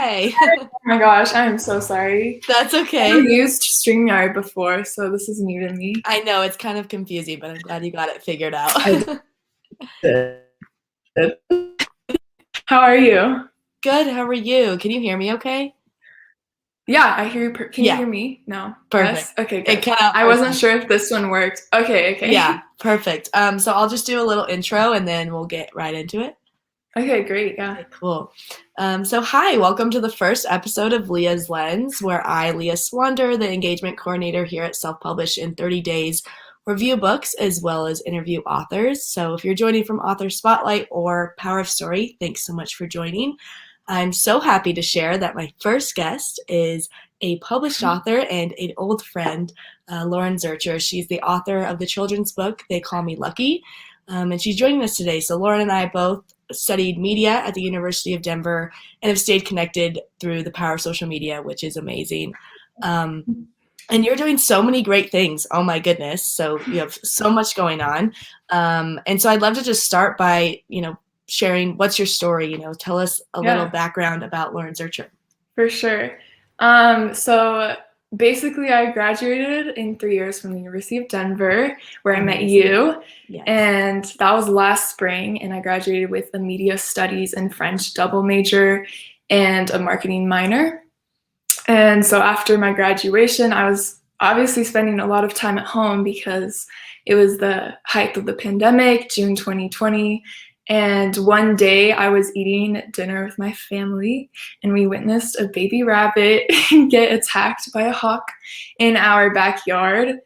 Hi. Oh my gosh, I am so sorry. That's I've never okay. used StreamYard before, so this is new to me. I know it's kind of confusing, but I'm glad you got it figured out. I did. How are you? Good. How are you? Can you hear me okay? Yeah, I hear you. Can you Yeah, hear me? No. perfect. Yes? Okay, It good. cut out I for a wasn't second. sure if this one worked. Okay, Yeah, okay. perfect. So I'll just do a little intro and then we'll get right into it. Okay, great. Yeah. Okay, cool. So hi, welcome to the first episode of Leah's Lens, where I, Leah Swander, the engagement coordinator here at Self Publish in 30 Days, review books as well as interview authors. So if you're joining from Author Spotlight or Power of Story, thanks so much for joining. I'm so happy to share that my first guest is a published author and an old friend, Lauren Zurcher. She's the author of the children's book, They Call Me Lucky, and she's joining us today. So Lauren and I both studied media at the University of Denver and have stayed connected through the power of social media, which is amazing. And you're doing so many great things. Oh my goodness. So you have so much going on. And so I'd love to just start by, sharing what's your story, tell us a little Yeah, background about Lauren Zurcher. for sure. So basically, I graduated in 3 years from the University of Denver, where I met you. Yes. And that was last spring, and I graduated with a media studies and French double major and a marketing minor. And so after my graduation, I was obviously spending a lot of time at home because it was the height of the pandemic, June 2020. And one day I was eating dinner with my family and we witnessed a baby rabbit get attacked by a hawk in our backyard.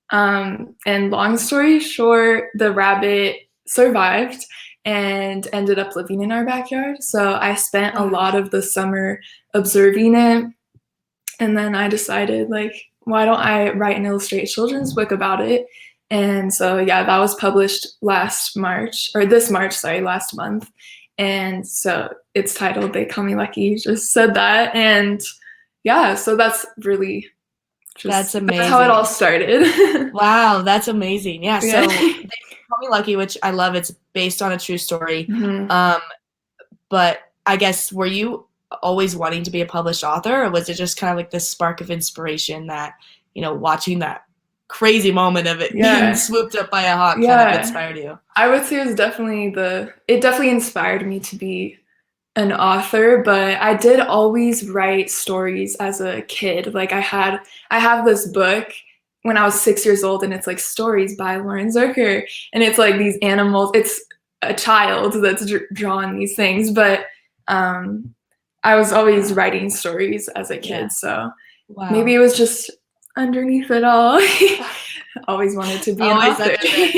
And long story short, the rabbit survived and ended up living in our backyard. So I spent a lot of the summer observing it. And then I decided, like, why don't I write an illustrated children's book about it? And so, yeah, that was published last month. And so it's titled They Call Me Lucky. You just said that. And yeah, so that's really That's that's how it all amazing. started. Wow, that's amazing. Yeah, Yeah. so They Call Me Lucky, which I love. It's based on a true story. Mhm. But I guess, were you always wanting to be a published author, or was it just kind of like this spark of inspiration that, watching that crazy moment of it being Yeah. swooped up by a hawk kind of Yeah. inspired you? I would say it definitely inspired me to be an author, but I did always write stories as a kid. Like I have this book when I was 6 years old, and it's like stories by Lauren Zurcher, and it's like these animals. It's a child that's drawn these things, but I was always writing stories as a kid, Yeah. so maybe Wow. it was just underneath it all. Always wanted to be an Always author. under there.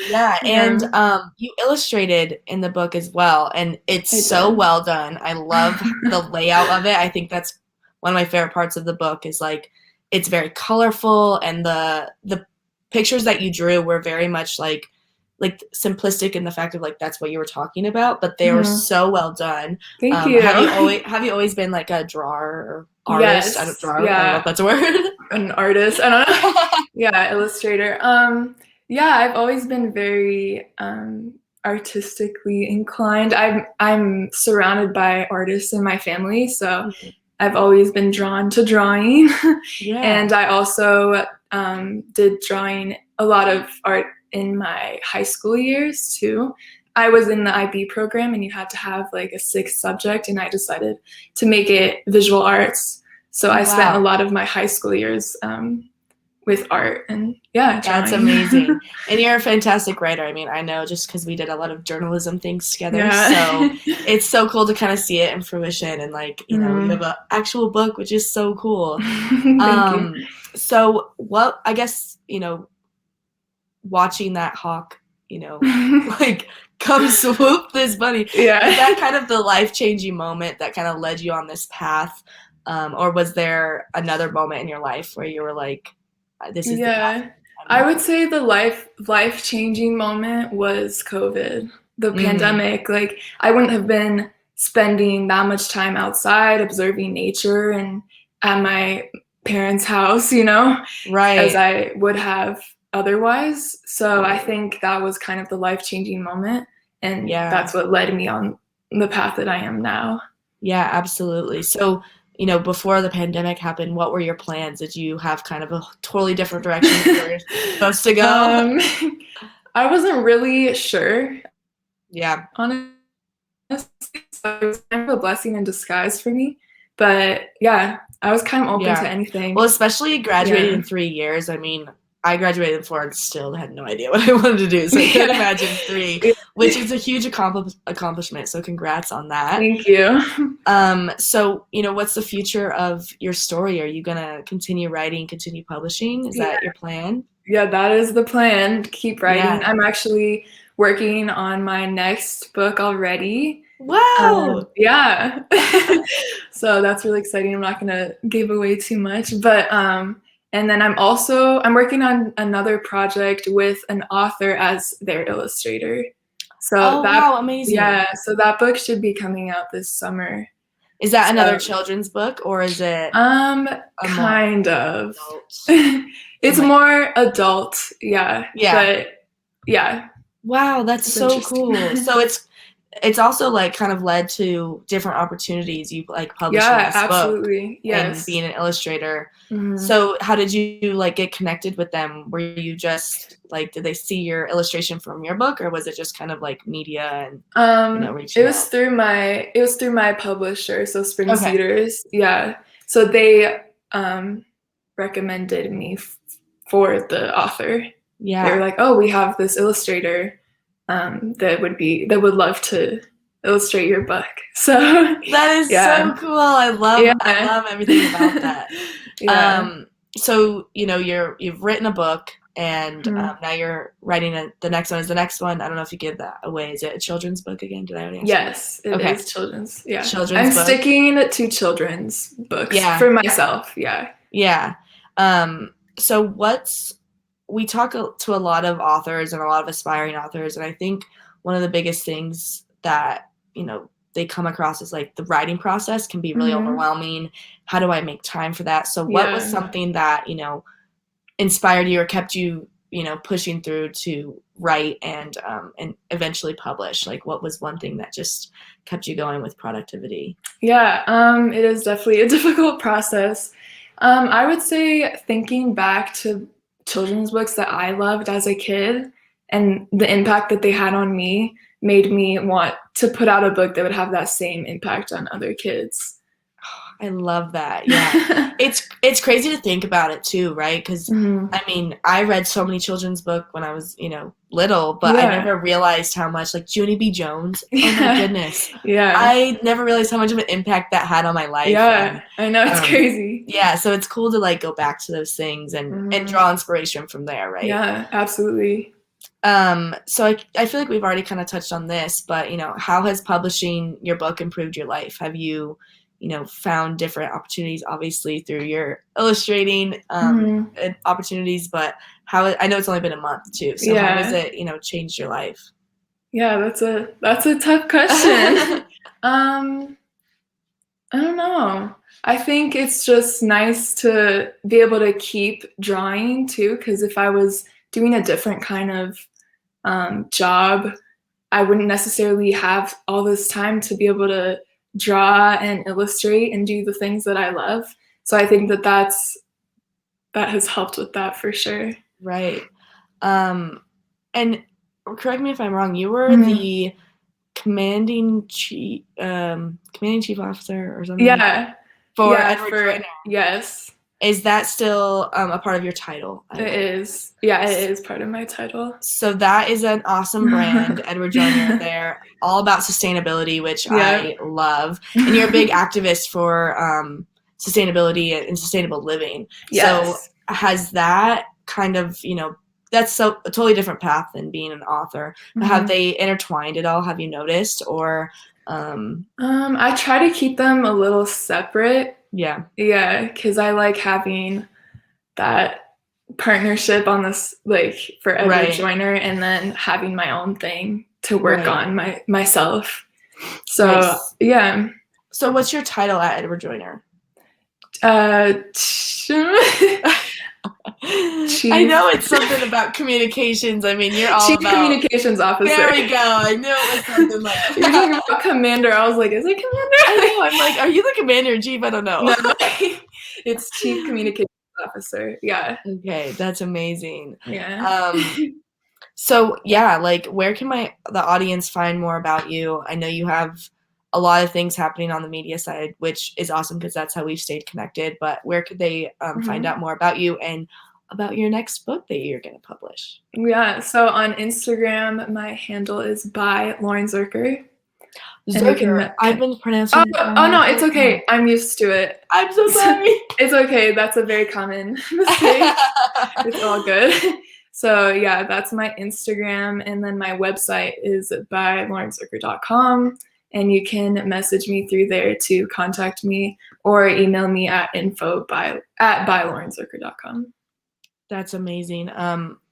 Yeah, Yeah, and you illustrated in the book as well, and it's I so did. well done. I love the layout of it. I think that's one of my favorite parts of the book is like it's very colorful, and the pictures that you drew were very much like simplistic in the fact of like that's what you were talking about, but they were Mhm. so well done. Thank you. Have you always been like a drawer or artist? Yes, I don't know if yeah, that's a word. an artist. I don't know. Yeah, illustrator. Yeah, I've always been very artistically inclined. I'm surrounded by artists in my family, so I've always been drawn to drawing. Yeah. And I also did drawing, a lot of art in my high school years too. I was in the IB program, and you had to have like a sixth subject, and I decided to make it visual arts. So I spent a Wow. lot of my high school years with art and, yeah, That's drawing. amazing. And you're a fantastic writer. I mean, I know just because we did a lot of journalism things together. Yeah. So it's so cool to kind of see it in fruition. And like, you have Mhm. an actual book, which is so cool. Thank you. So what, I guess, watching that hawk, like come swoop this bunny, Yeah. was that kind of the life-changing moment that kind of led you on this path? Or was there another moment in your life where you were like, this is the path Yeah, I'm I on? would say the life-changing moment was COVID, the Mm, pandemic. Like, I wouldn't have been spending that much time outside observing nature and at my parents' house, as right. I would have otherwise. So I think that was kind of the life-changing moment, and Yeah. that's what led me on the path that I am now. Yeah, absolutely. So, before the pandemic happened, what were your plans? Did you have kind of a totally different direction that you were supposed to go? um, I wasn't really sure, Yeah, honestly. So it was kind of a blessing in disguise for me. But yeah, I was kind of open to yeah. Well, anything. especially graduating Yeah. in 3 years. I mean, I graduated in 4 and still had no idea what I wanted to do. So I couldn't Yeah. imagine three, which is a huge accomplishment. So congrats on that. Thank you. So, what's the future of your story? Are you gonna continue writing, continue publishing? Is Yeah. that your plan? Yeah, that is the plan. Keep writing. Yeah. I'm actually working on my next book already. Wow. Yeah. So that's really exciting. I'm not gonna give away too much, but and then I'm working on another project with an author as their illustrator. So Oh, wow, amazing. yeah, so that book should be coming out this summer. Is that another So children's book or is it a more kind of. adult? It's Like, more adult, yeah, yeah. but yeah, Wow, that's it's so interesting. cool. So it's also like kind of led to different opportunities. You like publishing Yeah, this book absolutely. and Yes. being an illustrator. Mhm. So how did you like get connected with them? Were you just like, did they see your illustration from your book or was it just kind of like media and, It reaching was out? through my publisher, so Spring Okay. Cedars. Yeah. So they recommended me for the author. They were Yeah. like, "Oh, we have this illustrator that would love to illustrate your book." So, That is so yeah. cool. I love everything about Yeah. that. Yeah. So, you've written a book and Mhm. now you're writing the next one. Is the next one? I don't know if you give that away. Is it a children's book again? Did I already ask you that? Yes, it Okay. is children's. Yeah. Children's I'm book. sticking to children's books Yeah. for myself. Yeah. Yeah. So we talk to a lot of authors and a lot of aspiring authors, and I think one of the biggest things that, they come across is like the writing process can be really Mhm. overwhelming. How do I make time for that? So what was Yeah. something that, inspired you or kept you, pushing through to write and eventually publish? Like what was one thing that just kept you going with productivity? Yeah, it is definitely a difficult process. I would say thinking back to children's books that I loved as a kid and the impact that they had on me made me want to put out a book that would have that same impact on other kids. I love that. Yeah. It's crazy to think about it too, right? Because Mhm. I mean, I read so many children's book when I was, little, but I Yeah. never realized how much like Junie B. Jones. Oh my Yeah. goodness. Yeah. I never realized how much of an impact that had on my life. Yeah. And I know, it's um, crazy. yeah, so it's cool to like go back to those things and Mhm. draw inspiration from there, right? Yeah, absolutely. So I feel like we've already kind of touched on this, but how has publishing your book improved your life? Have you, found different opportunities, obviously through your illustrating Mhm. opportunities, but I know it's only been a month too. So how has Yeah. it, changed your life? Yeah, that's a tough question. Um, I don't know. I think it's just nice to be able to keep drawing too, because if I was doing a different kind of job, I wouldn't necessarily have all this time to be able to draw and illustrate and do the things that I love. So I think that has helped with that for sure. Right. Um, and correct me if I'm wrong. You were Mhm. the commanding chief officer or something Yeah, for yeah, Edward for Joyner. yes. Is that still a part of your title? I It would. is. Yeah, it is part of my title. So that is an awesome brand, Edward Joyner. They're all about sustainability, which Yeah. I love. And you're a big activist for sustainability and sustainable living. So Yes. has that kind of, that's a totally different path than being an author. But have Mhm. they intertwined at all? Have you noticed? Or, I try to keep them a little separate. yeah, Yeah, because I like having that partnership on this, like for Edward right, Joyner, and then having my own thing to work right. on myself. So Nice. yeah, So what's your title at Edward Joyner? uh, Chief. I know it's something about communications. I mean, you're all Chief about Communications Officer. There we go. I knew it was something like You're talking about commander. I was like, is it commander? I know. I'm like, are you the commander in chief? I don't know. No, it's Chief Communications Officer. Yeah. Okay, that's amazing. Yeah. So yeah, like where can the audience find more about you? I know you have a lot of things happening on the media side, which is awesome because that's how we've stayed connected. But where could they find out more about you and about your next book that you're going to publish? Yeah, so on Instagram, my handle is by Lauren Zurcher. Zurcher. I've been pronouncing it wrong. Oh no, it's okay. I'm used to it. I'm so sorry. It's okay. That's a very common mistake. It's all good. So yeah, that's my Instagram, and then my website is bylaurencirker.com, and you can message me through there to contact me or email me at info@bylaurencirker.com. That's amazing.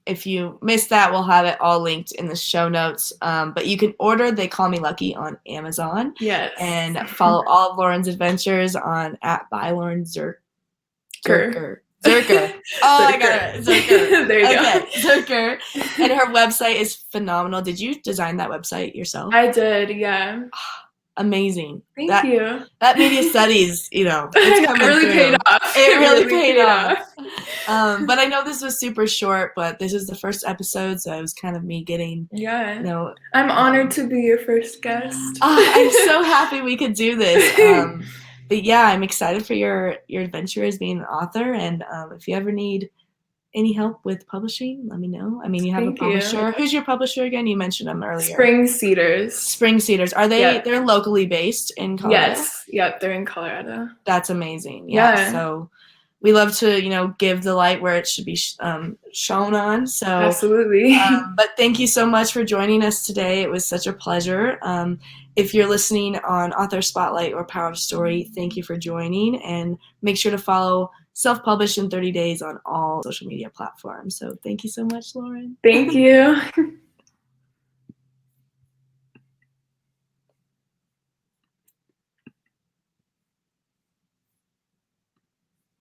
If you missed that, we'll have it all linked in the show notes. But you can order They Call Me Lucky on Amazon. Yes. And follow all of Lauren's adventures on @bylaurencirker. Zurcher. Oh, I got it. Zurcher. There you go. Zurcher. And her website is phenomenal. Did you design that website yourself? I did, yeah. Amazing. Thank you. That media studies, it's coming really through. paid off. It really paid off. But I know this was super short, but this is the first episode, so it was kind of me getting, I'm honored to be your first guest. I'm so happy we could do this. But yeah, I'm excited for your adventure as being an author, and if you ever need any help with publishing, let me know. I mean, you have a publisher. Who's your publisher again? You mentioned them earlier. Spring Cedars. Are they? They're locally based in Colorado? Yes. Yep. They're in Colorado. That's amazing. Yeah. So we love to, give the light where it should be shown on. So absolutely. But thank you so much for joining us today. It was such a pleasure. If you're listening on Author Spotlight or Power of Story, thank you for joining, and make sure to follow Self-Published in 30 Days on all social media platforms. So thank you so much, Lauren. Thank you.